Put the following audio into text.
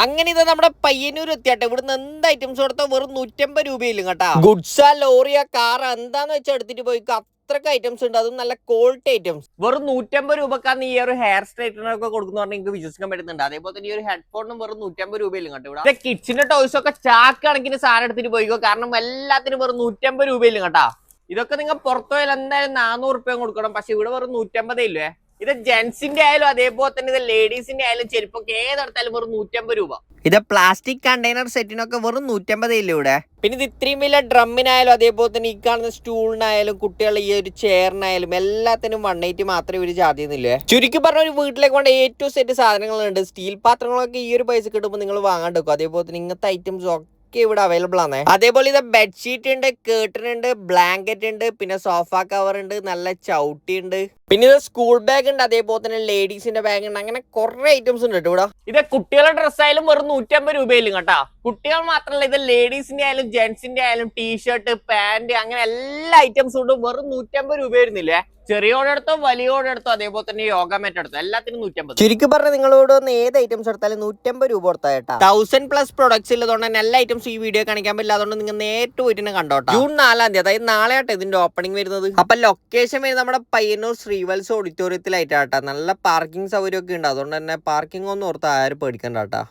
അങ്ങനെ ഇത് നമ്മുടെ പയ്യന്നൂർ എത്തിയാട്ടെ. ഇവിടുന്ന് എന്ത് ഐറ്റംസ് കൊടുത്താൽ വെറും 150 രൂപയിലും കേട്ടാ. ഗുഡ്സാ ലോറിയ കാർ എന്താന്ന് വെച്ചാൽ എടുത്തിട്ട് പോയി. അത്രക്ക് ഐറ്റംസ് ഉണ്ട്, അതും നല്ല ക്വാളിറ്റി ഐറ്റംസ്. വെറും 150 രൂപക്കാന്ന് ഈ ഒരു ഹെയർ സ്ട്രൈറ്റനർ ഒക്കെ കൊടുക്കുന്ന പറഞ്ഞാൽ നിങ്ങൾക്ക് വിശ്വസിക്കാൻ പറ്റുന്നുണ്ട്. അതേപോലെ തന്നെ ഈ ഒരു ഹെഡ്ഫോണും വെറും 150 രൂപയിലും കേട്ടോ. ഇവിടെ കിഡ്സിന്റെ ടോയ്സ് ഒക്കെ ചാക്ക് കണക്കിന് സാധനം എടുത്തിട്ട് പോയിക്കോ, കാരണം എല്ലാത്തിനും വെറും 150 രൂപയിലും കേട്ടാ. ഇതൊക്കെ നിങ്ങൾ പുറത്തു പോയാൽ എന്തായാലും 400 രൂപ കൊടുക്കണം, പക്ഷെ ഇവിടെ വെറും 150 ഇല്ലേ. ഇത് ജെന്റ്സിന്റെ ആയാലും അതേപോലെ തന്നെ ഇത് ലേഡീസിന്റെ ആയാലും ചെരുപ്പൊക്കെ ഏതെടുത്താലും വെറും 150 രൂപ. ഇത് പ്ലാസ്റ്റിക് കണ്ടെയ്നർ സെറ്റിനൊക്കെ വെറും 150 ഇല്ല ഇവിടെ. പിന്നെ ഇത് ഇത്രയും വലിയ ഡ്രമ്മിനായാലും അതേപോലെ തന്നെ ഈ കാണുന്ന സ്റ്റൂളിനായാലും കുട്ടികളുടെ ഈ ഒരു ചെയറിനായാലും എല്ലാത്തിനും 180 മാത്രമേ ഇവര് ചാർജ് ചെയ്യുന്നില്ലേ. ചുരുക്കി പറഞ്ഞ ഒരു വീട്ടിലേക്ക് കൊണ്ട് ഏറ്റവും സെറ്റ് സാധനങ്ങളുണ്ട്. സ്റ്റീൽ പാത്രങ്ങളൊക്കെ ഈ ഒരു പൈസ കിട്ടുമ്പോൾ നിങ്ങൾ വാങ്ങാണ്ട് വെക്കും. അതേപോലെ തന്നെ ഇങ്ങനത്തെ ഐറ്റംസ് ഒക്കെ ഇവിടെ അവൈലബിൾ ആണ്. അതേപോലെ ഇത് ബെഡ്ഷീറ്റ് ഉണ്ട്, കേർട്ടൻ ഉണ്ട്, ബ്ലാങ്കറ്റ് ഉണ്ട്, പിന്നെ സോഫ കവർ ഉണ്ട്, നല്ല ചവിട്ടി ഉണ്ട്, പിന്നെ ഇത് സ്കൂൾ ബാഗ് ഉണ്ട്, അതേപോലെ തന്നെ ലേഡീസിന്റെ ബാഗ് ഉണ്ട്. അങ്ങനെ കുറെ ഐറ്റംസ് ഉണ്ട് കേട്ടോ ഇവിടെ. ഇത് കുട്ടികളുടെ ഡ്രസ്സ് ആയാലും വെറും 150 രൂപയിലും കേട്ടാ. കുട്ടികൾ മാത്രമല്ല, ഇത് ലേഡീസിന്റെ ആയാലും ജെന്റ്സിന്റെ ആയാലും ടീഷർട്ട്, പാന്റ്, അങ്ങനെ എല്ലാ ഐറ്റംസും ഉണ്ട്. വെറും 150 രൂപ വരുന്നില്ലേ. ചെറിയോടെടുത്തോ വലിയോടെടുത്തോ അതേപോലെ തന്നെ യോഗ മാറ്റ് എടുത്തോ എല്ലാത്തിനും 150. ചുരുക്കി പറഞ്ഞ നിങ്ങളോട് ഒന്ന് ഏത് ഐറ്റംസ് എടുത്താലും 150 രൂപ കൊടുത്താ കേട്ടാ. 1000+ പ്രൊഡക്ട്സ് ഉള്ളതുകൊണ്ട് തന്നെ എല്ലാ ഐറ്റംസും ഈ വീഡിയോ കാണിക്കാൻ പറ്റില്ല. അതുകൊണ്ട് നിങ്ങൾ നേരിട്ട് പോയിട്ട് തന്നെ കണ്ടോട്ടാ. ജൂൺ 4-ാം തീയതി, അതായത് നാളെ ആട്ടെ ഇതിന്റെ ഓപ്പണിംഗ് വരുന്നത്. അപ്പൊ ലൊക്കേഷൻ വരുന്നത് നമ്മുടെ പയ്യന്നൂർ ശ്രീവത്സ ഓഡിറ്റോറിയത്തിലായിട്ടാട്ടാ. നല്ല പാർക്കിംഗ് സൗകര്യം ഒക്കെ ഉണ്ട്, അതുകൊണ്ട് തന്നെ പാർക്കിംഗ് ഒന്നും ഓർത്ത് ആരും പേടിക്കണ്ട കേട്ടാ.